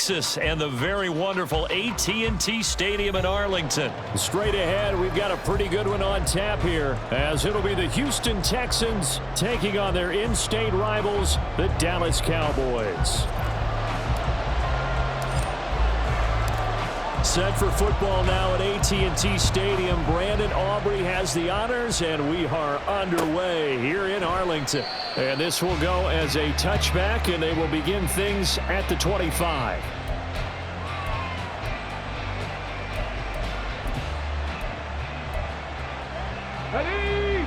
Texas, and the very wonderful AT&T Stadium in Arlington. Straight ahead, we've got a pretty good one on tap here, as it'll be the Houston Texans taking on their in-state rivals, the Dallas Cowboys. Set for football now at AT&T Stadium. Brandon Aubrey has the honors, and we are underway here in Arlington. And this will go as a touchback, and they will begin things at the 25. Ready?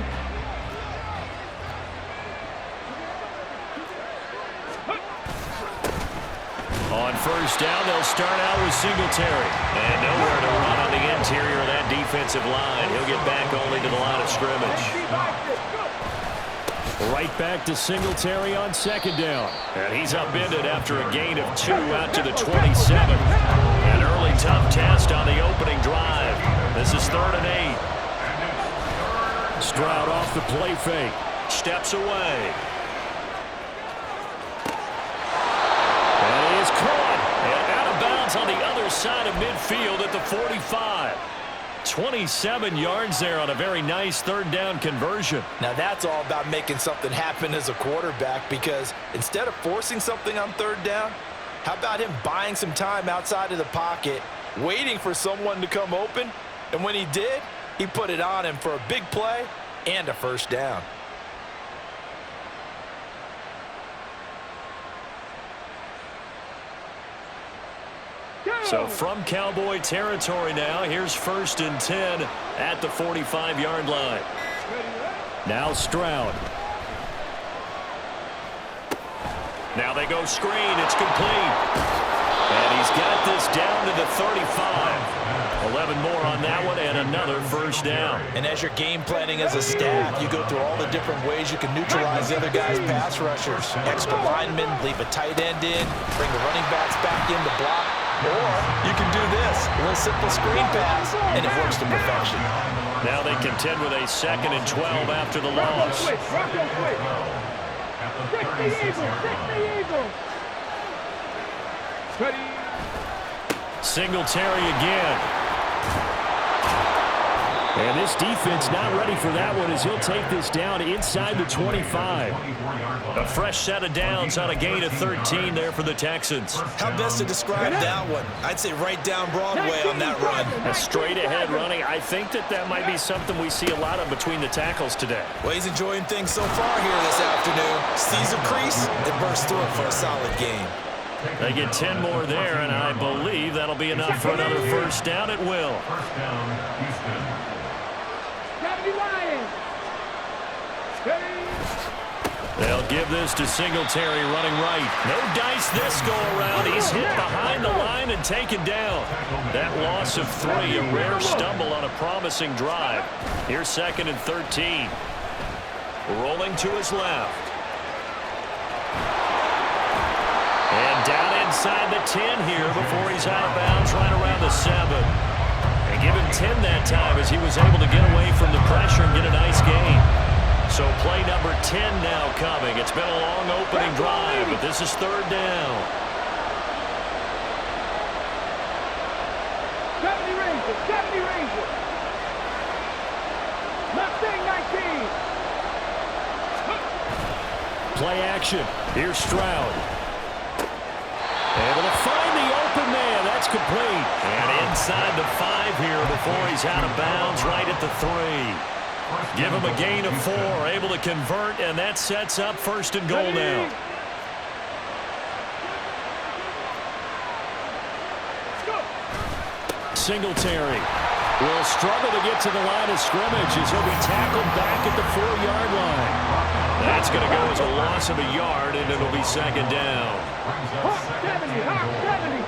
On first down, they'll start out with Singletary. And nowhere to run on the interior of that defensive line. He'll get back only to the line of scrimmage. Right back to Singletary on second down. And he's upended after a gain of 2 out to the 27. An early tough test on the opening drive. This is 3rd and 8. Stroud off the play fake. Steps away. And he is caught. And out of bounds on the other side of midfield at the 45. 27 yards there on a very nice 3rd down conversion. Now that's all about making something happen as a quarterback, because instead of forcing something on 3rd down, how about him buying some time outside of the pocket, waiting for someone to come open, and when he did, he put it on him for a big play and a 1st down. So from Cowboy territory now, here's 1st and 10 at the 45-yard line. Now Stroud. Now they go screen. It's complete. And he's got this down to the 35. 11 more on that one and another 1st down. And as you're game planning as a staff, you go through all the different ways you can neutralize the other guy's pass rushers. Extra linemen, leave a tight end in, bring the running backs back in to block. Or you can do this, a little simple screen pass, and it works to perfection. Now they contend with a 2nd and 12 after the loss. Singletary again. And this defense not ready for that one, as he'll take this down inside the 25. A fresh set of downs on a gain of 13 there for the Texans. How best to describe that one? I'd say right down Broadway on that run. A straight ahead running. I think that might be something we see a lot of between the tackles today. Well, he's enjoying things so far here this afternoon. Sees a crease and bursts through it for a solid game. They get 10 more there, and I believe that'll be enough for another 1st down at will. They'll give this to Singletary running right. No dice this go around. He's hit behind the line and taken down. That loss of 3, a rare stumble on a promising drive. Here's 2nd and 13. Rolling to his left. And down inside the 10 here before he's out of bounds right around the 7. And give him 10 that time as he was able to get away from the pressure and get a nice gain. So play number 10 now coming. It's been a long opening drive, but this is 3rd down. 70 Rangers, 70 Rangers. Mustang 19. Play action. Here's Stroud. Able to find the open man. That's complete. And inside the 5 here before he's out of bounds right at the 3. Give him a gain of 4, able to convert, and that sets up 1st and goal now. Singletary will struggle to get to the line of scrimmage as he'll be tackled back at the 4-yard line. That's going to go as a loss of a yard, and it'll be 2nd down. Hawk 70, Hawk 70.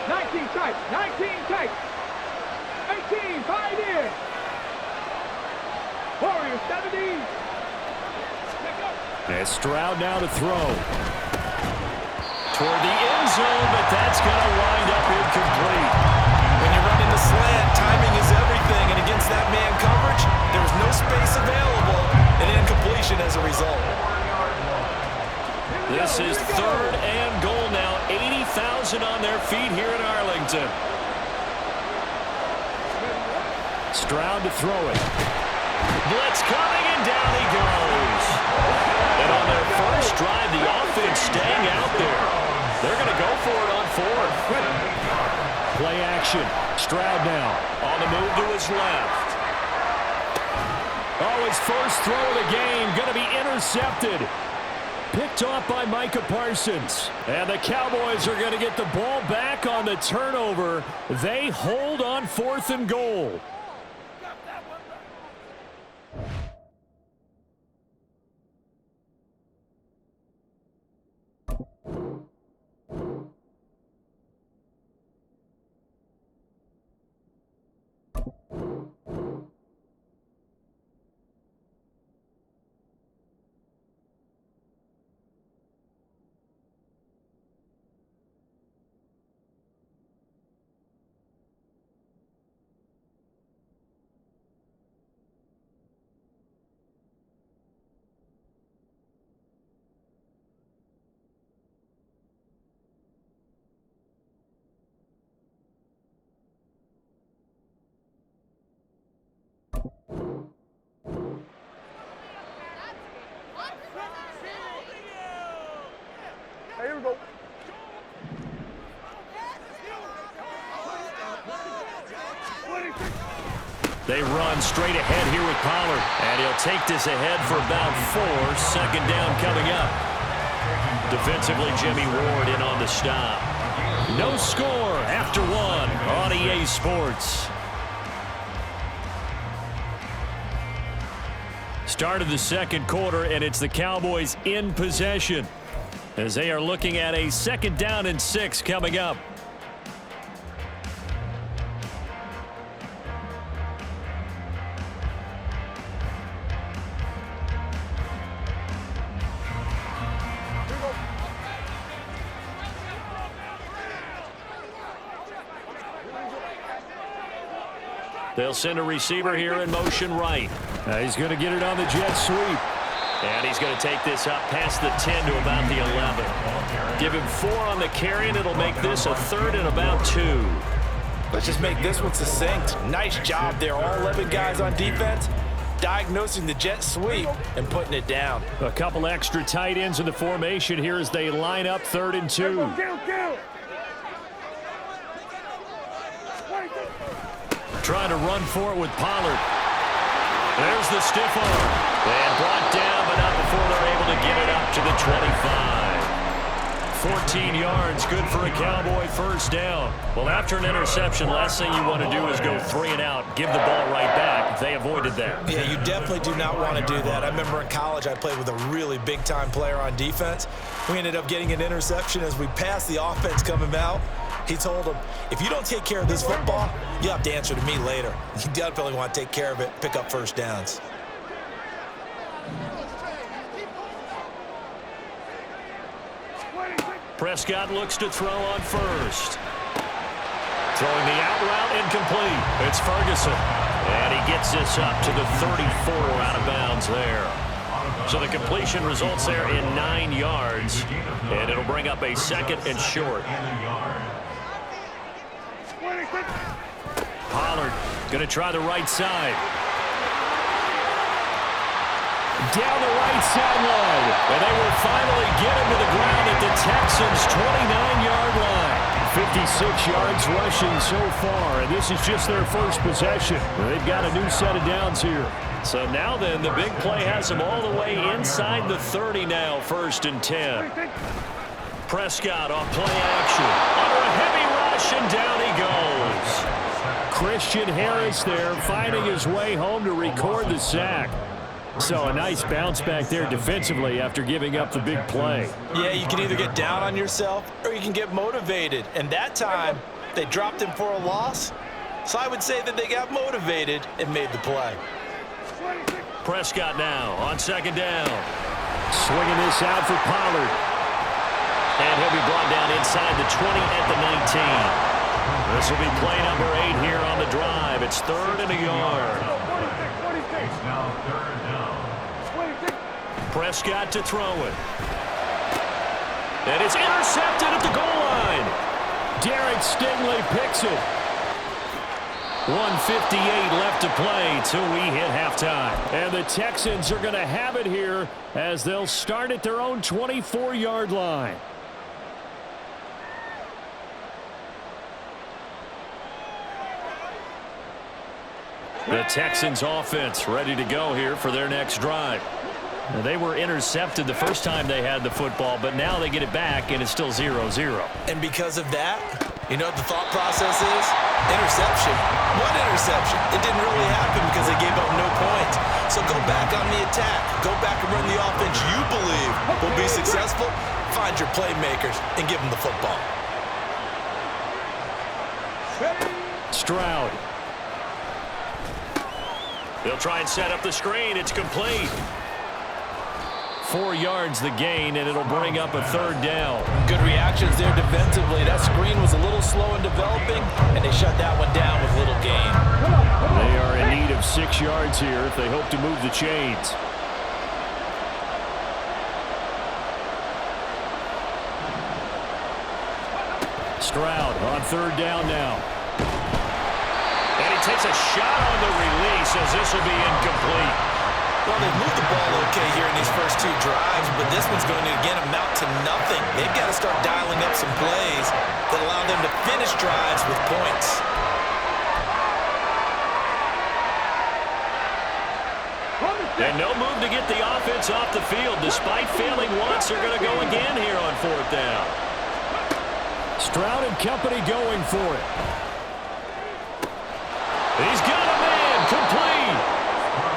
19 tight, 19 tight. 18, 5 in. Warriors 70. And Stroud now to throw. Toward the end zone, but that's going to wind up incomplete. When you're running the slant, timing is everything, and against that man coverage, there's no space available, and incompletion as a result. This is 3rd and goal. and on their feet here in Arlington. Stroud to throw it. Blitz coming, and down he goes. And on their first drive, the offense staying out there. They're going to go for it on fourth. Play action. Stroud now on the move to his left. Oh, his first throw of the game going to be intercepted. Picked off by Micah Parsons. And the Cowboys are going to get the ball back on the turnover. They hold on 4th and goal. Here we go. They run straight ahead here with Pollard. And he'll take this ahead for about 4. 2nd down coming up. Defensively, Jimmy Ward in on the stop. No score after 1 on EA Sports. Start of the 2nd quarter, and it's the Cowboys in possession as they are looking at a 2nd down and 6 coming up. They'll send a receiver here in motion right. He's going to get it on the jet sweep. And he's going to take this up past the 10 to about the 11. Give him 4 on the carry, and it'll make this a 3rd and about 2. Let's just make this one succinct. Nice job there, all 11 guys on defense, diagnosing the jet sweep and putting it down. A couple extra tight ends in the formation here as they line up 3rd and 2. Trying to run for it with Pollard. There's the stiff arm. And brought down, but not before they're able to get it up to the 25. 14 yards, good for a Cowboy first down. Well, after an interception, last thing you want to do is go 3 and out, give the ball right back. They avoided that. Yeah, you definitely do not want to do that. I remember in college I played with a really big-time player on defense. We ended up getting an interception as we passed the offense coming out. He told him, if you don't take care of this football, you'll have to answer to me later. You definitely want to take care of it, pick up first downs. Prescott looks to throw on first. Throwing the out route incomplete. It's Ferguson. And he gets this up to the 34 out of bounds there. So the completion results there in 9 yards. And it'll bring up a 2nd and short. Pollard going to try the right side. Down the right sideline. And they will finally get him to the ground at the Texans' 29-yard line. 56 yards rushing so far, and this is just their first possession. They've got a new set of downs here. So now then, the big play has them all the way inside the 30 now, 1st and 10. Prescott off play action. Under a heavy rush, and down he goes. Christian Harris there finding his way home to record the sack. So a nice bounce back there defensively after giving up the big play. Yeah, you can either get down on yourself or you can get motivated. And that time, they dropped him for a loss. So I would say that they got motivated and made the play. Prescott now on 2nd down. Swinging this out for Pollard. And he'll be brought down inside the 20 at the 19. This will be play number 8 here on the drive. It's 3rd and a yard. It's now 3rd down. Prescott to throw it. And it's intercepted at the goal line. Derek Stingley picks it. 1:58 left to play till we hit halftime. And the Texans are going to have it here as they'll start at their own 24-yard line. The Texans offense ready to go here for their next drive. Now, they were intercepted the first time they had the football, but now they get it back, and it's still 0-0. And because of that, you know what the thought process is? Interception. What interception? It didn't really happen because they gave up no points. So go back on the attack. Go back and run the offense you believe will be successful. Find your playmakers and give them the football. Stroud. They'll try and set up the screen. It's complete. 4 yards the gain, and it'll bring up a 3rd down. Good reactions there defensively. That screen was a little slow in developing, and they shut that one down with little gain. They are in need of 6 yards here if they hope to move the chains. Stroud on 3rd down now. And he takes a shot on the release as this will be incomplete. Well, they've moved the ball okay here in these first 2 drives, but this one's going to, again, amount to nothing. They've got to start dialing up some plays that allow them to finish drives with points. And no move to get the offense off the field. Despite failing once, they're going to go again here on 4th down. Stroud and company going for it. He's got a man complete.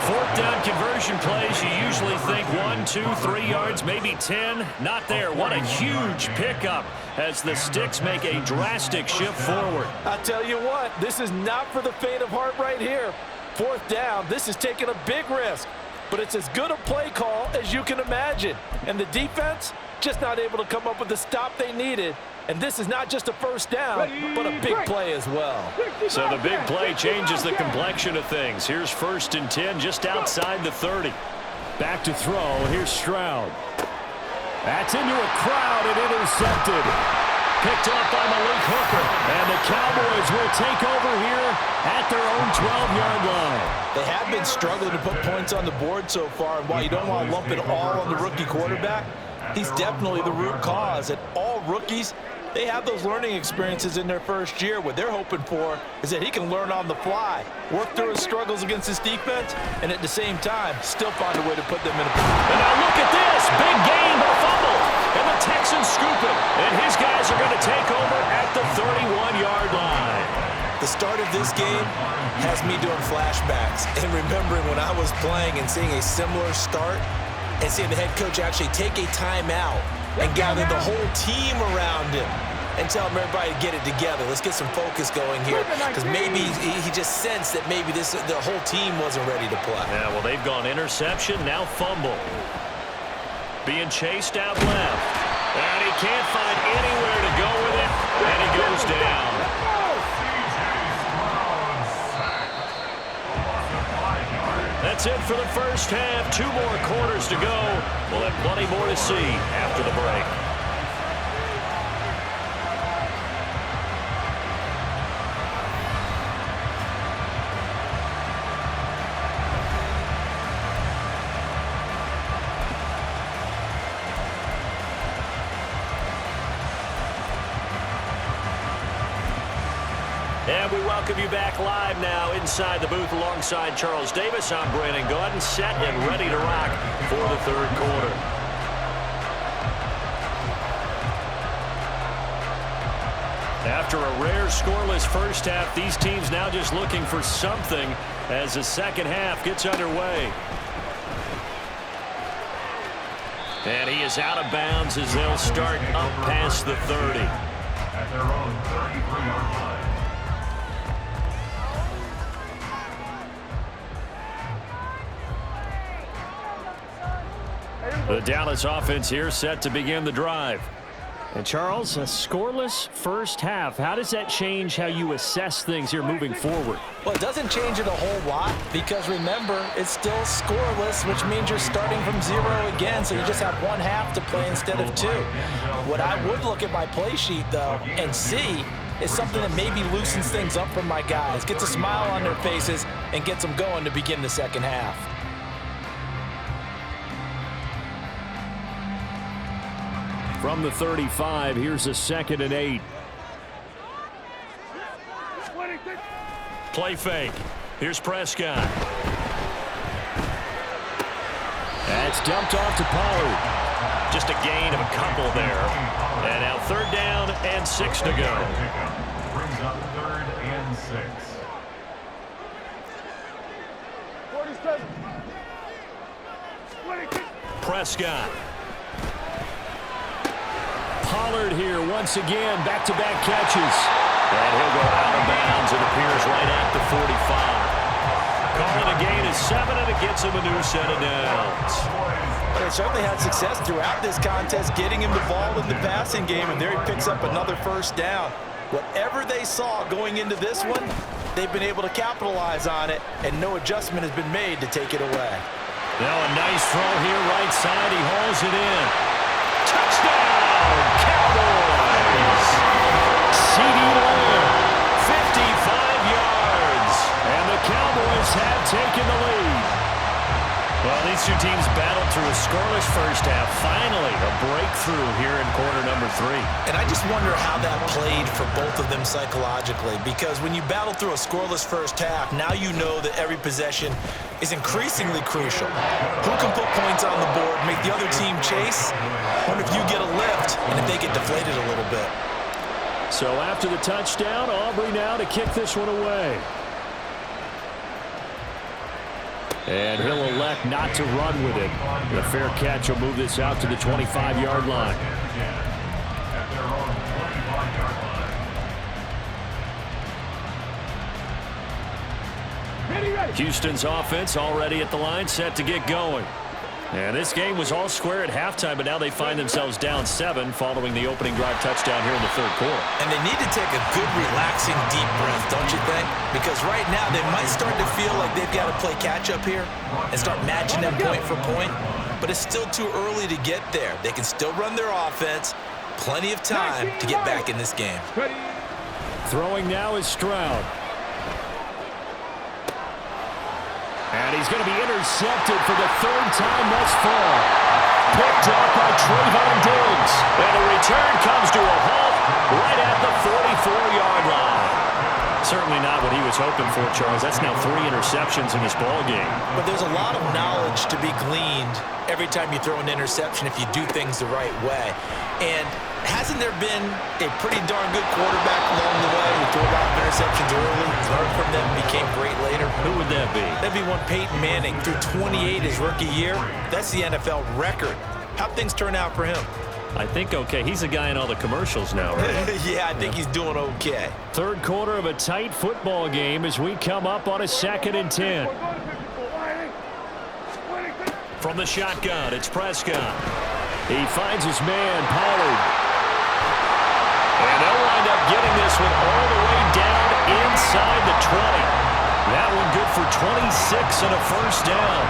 4th down conversion plays, you usually think 1, 2, 3 yards, maybe 10. Not there. What a huge pickup as the Sticks make a drastic shift forward. I tell you what, this is not for the faint of heart right here. 4th down, this is taking a big risk. But it's as good a play call as you can imagine. And the defense just not able to come up with the stop they needed. And this is not just a 1st down, but a big play as well. So the big play changes the complexion of things. Here's 1st and 10 just outside the 30. Back to throw. Here's Stroud. That's into a crowd and intercepted. Picked up by Malik Hooker. And the Cowboys will take over here at their own 12-yard line. They have been struggling to put points on the board so far. And while you don't want to lump it all on the rookie quarterback, he's definitely the root cause. And all rookies, they have those learning experiences in their first year. What they're hoping for is that he can learn on the fly, work through his struggles against his defense, and at the same time, still find a way to put them in a position. And now look at this. Big gain, but a fumble. And the Texans scoop it. And his guys are going to take over at the 31-yard line. The start of this game has me doing flashbacks and remembering when I was playing and seeing a similar start and seeing the head coach actually take a timeout and gather the whole team around him and tell him everybody to get it together. Let's get some focus going here because maybe he just sensed that maybe the whole team wasn't ready to play. Yeah, well, they've gone interception, now fumble. Being chased out left. And he can't find anywhere to go with it, and he goes down. That's it for the first half. 2 more quarters to go. We'll have plenty more to see after the break. And we welcome you back live now inside the booth alongside Charles Davis. I'm Brandon Gaudin, set and ready to rock for the 3rd quarter. After a rare scoreless first half, these teams now just looking for something as the second half gets underway. And he is out of bounds as they'll start up past the 30. At their own 33-yard line. The Dallas offense here set to begin the drive. And Charles, a scoreless first half. How does that change how you assess things here moving forward? Well, it doesn't change it a whole lot because remember, it's still scoreless, which means you're starting from 0 again, so you just have one half to play instead of 2. What I would look at my play sheet, though, and see is something that maybe loosens things up for my guys, gets a smile on their faces, and gets them going to begin the second half. From the 35, here's a 2nd and 8. Play fake. Here's Prescott. That's dumped off to Pollard. Just a gain of a couple there. And now 3rd down and 6 to go. Brings up 3rd and 6. 47. Prescott. Pollard here once again, back-to-back catches. And he'll go out of bounds. It appears right at the 45. Calling a gain of 7, and it gets him a new set of downs. They certainly had success throughout this contest, getting him the ball in the passing game, and there he picks up another 1st down. Whatever they saw going into this one, they've been able to capitalize on it, and no adjustment has been made to take it away. Now a nice throw here, right side. He hauls it in. Touchdown, Cowboys! CeeDee Lamb. 55 yards. And the Cowboys have taken the lead. Well, these two teams battled through a scoreless first half. Finally, a breakthrough here in quarter number 3. And I just wonder how that played for both of them psychologically, because when you battle through a scoreless first half, now you know that every possession is increasingly crucial. Who can put points on the board, make the other team chase? Wonder if you get a lift and if they get deflated a little bit. So after the touchdown, Aubrey now to kick this one away. And he'll elect not to run with it. The fair catch will move this out to the 25-yard line. At their own 25-yard line. Houston's offense already at the line, set to get going. And this game was all square at halftime, but now they find themselves down 7 following the opening drive touchdown here in the 3rd quarter. And they need to take a good, relaxing, deep breath, don't you think? Because right now they might start to feel like they've got to play catch-up here and start matching them point for point. But it's still too early to get there. They can still run their offense. Plenty of time to get back in this game. Throwing now is Stroud. And he's going to be intercepted for the 3rd time thus far. Picked up by Trayvon Diggs. And the return comes to a halt right at the 44-yard line. Certainly not what he was hoping for, Charles. That's now 3 interceptions in this ballgame. But there's a lot of knowledge to be gleaned every time you throw an interception if you do things the right way. And hasn't there been a pretty darn good quarterback along the way who threw a lot of interceptions early, learned from them, became great later? Who would that be? That'd be one Peyton Manning, threw 28 his rookie year. That's the NFL record. How'd things turn out for him? I think okay. He's the guy in all the commercials now, right? Yeah, I think he's doing okay. 3rd quarter of a tight football game as we come up on a 2nd and 10. From the shotgun, it's Prescott. He finds his man, Pollard. And they'll wind up getting this one all the way down inside the 20. That one good for 26 and a 1st down.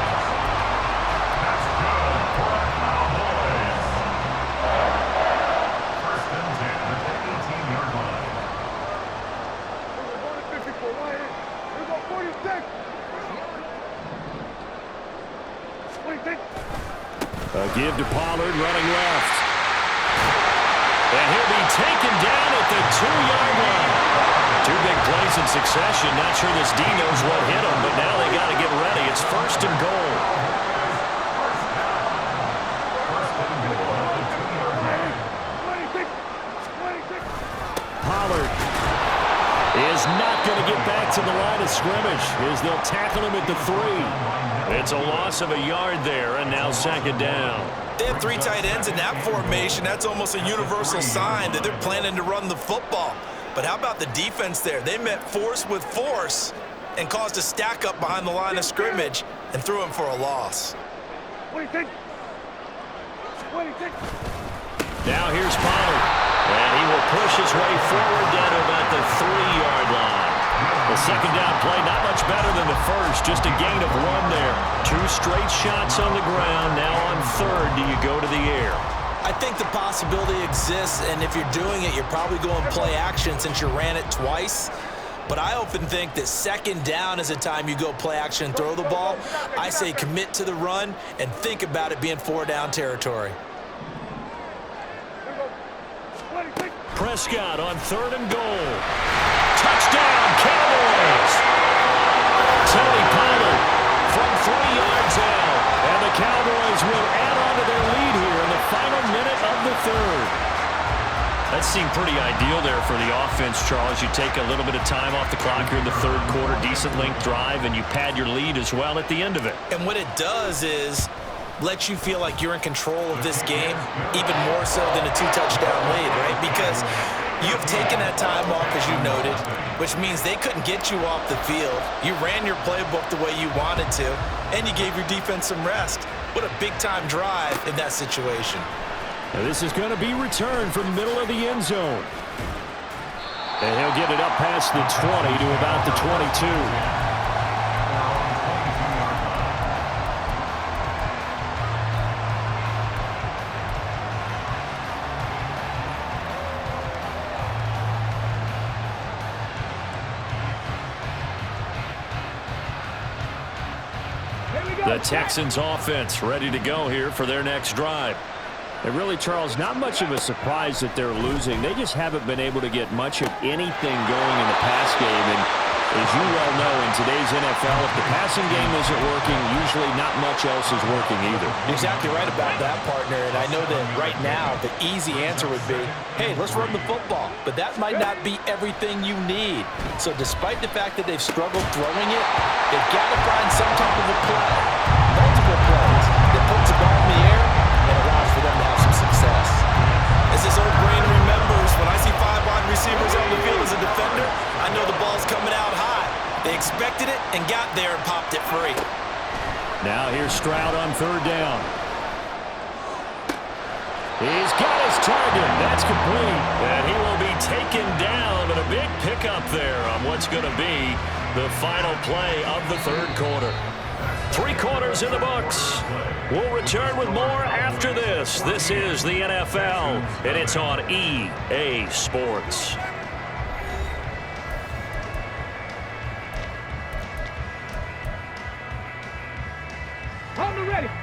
A give to Pollard, running left. And he'll be taken down at the 2-yard line. 2 big plays in succession. Not sure this D knows what hit him, but now they got to get ready. It's 1st and goal. Pollard is not going to get back to the line of scrimmage as they'll tackle him at the 3. It's a loss of a yard there, and now 2nd down. They have 3 tight ends in that formation. That's almost a universal sign that they're planning to run the football. But how about the defense there? They met force with force and caused a stack up behind the line of scrimmage and threw him for a loss. Now here's Pollard. And he will push his way forward down to about the 3-yard line. The second down play, not much better than the first. Just a gain of 1 there. 2 straight shots on the ground. Now on third, do you go to the air? I think the possibility exists, and if you're doing it, you're probably going play action since you ran it twice. But I often think that second down is a time you go play action and throw the ball. I say commit to the run and think about it being 4-down territory. Prescott on 3rd and goal. Touchdown, Cowboys! Tony Pollard from 3 yards out. And the Cowboys will add on to their lead here in the final minute of the third. That seemed pretty ideal there for the offense, Charles. You take a little bit of time off the clock here in the third quarter, decent length drive, and you pad your lead as well at the end of it. And what it does is let you feel like you're in control of this game, even more so than a 2-touchdown lead, right? Because you've taken that time off, as you noted, which means they couldn't get you off the field. You ran your playbook the way you wanted to, and you gave your defense some rest. What a big-time drive in that situation. Now this is going to be returned from the middle of the end zone. And he'll get it up past the 20 to about the 22. The Texans offense ready to go here for their next drive. And really, Charles, not much of a surprise that they're losing. They just haven't been able to get much of anything going in the pass game. And as you well know, in today's NFL, if the passing game isn't working, usually not much else is working either. Exactly right about that, partner. And I know that right now the easy answer would be, hey, let's run the football. But that might not be everything you need. So despite the fact that they've struggled throwing it, they've got to find some type of a play, multiple plays that puts the ball in the air and allows for them to have some success. As this old brain remembers, when I see 5 wide receivers on the field as a defender, I know the ball's coming out high. They expected it and got there and popped it free. Now here's Stroud on 3rd down. He's got his target. That's complete. And he will be taken down, but a big pickup there on what's going to be the final play of the third quarter. 3 quarters in the books. We'll return with more after this. This is the NFL, and it's on EA Sports.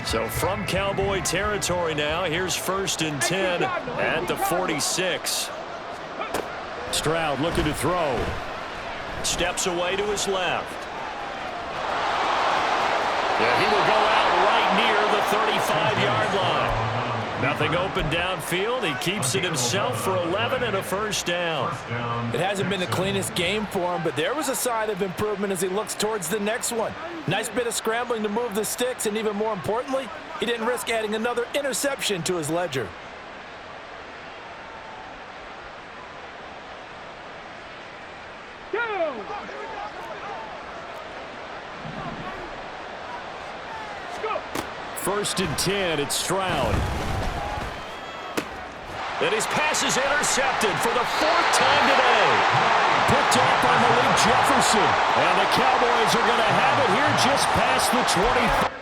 So from Cowboy territory now, here's 1st and 10 at the 46. Stroud looking to throw. Steps away to his left. Yeah, he will go out right near the 35-yard line. Nothing open downfield. He keeps it himself for 11 and a 1st down. It hasn't been the cleanest game for him, but there was a sign of improvement as he looks towards the next one. Nice bit of scrambling to move the sticks, and even more importantly, he didn't risk adding another interception to his ledger. First and 10, it's Stroud. And his pass is intercepted for the 4th time today. Picked up by Malik Jefferson. And the Cowboys are going to have it here just past the 20.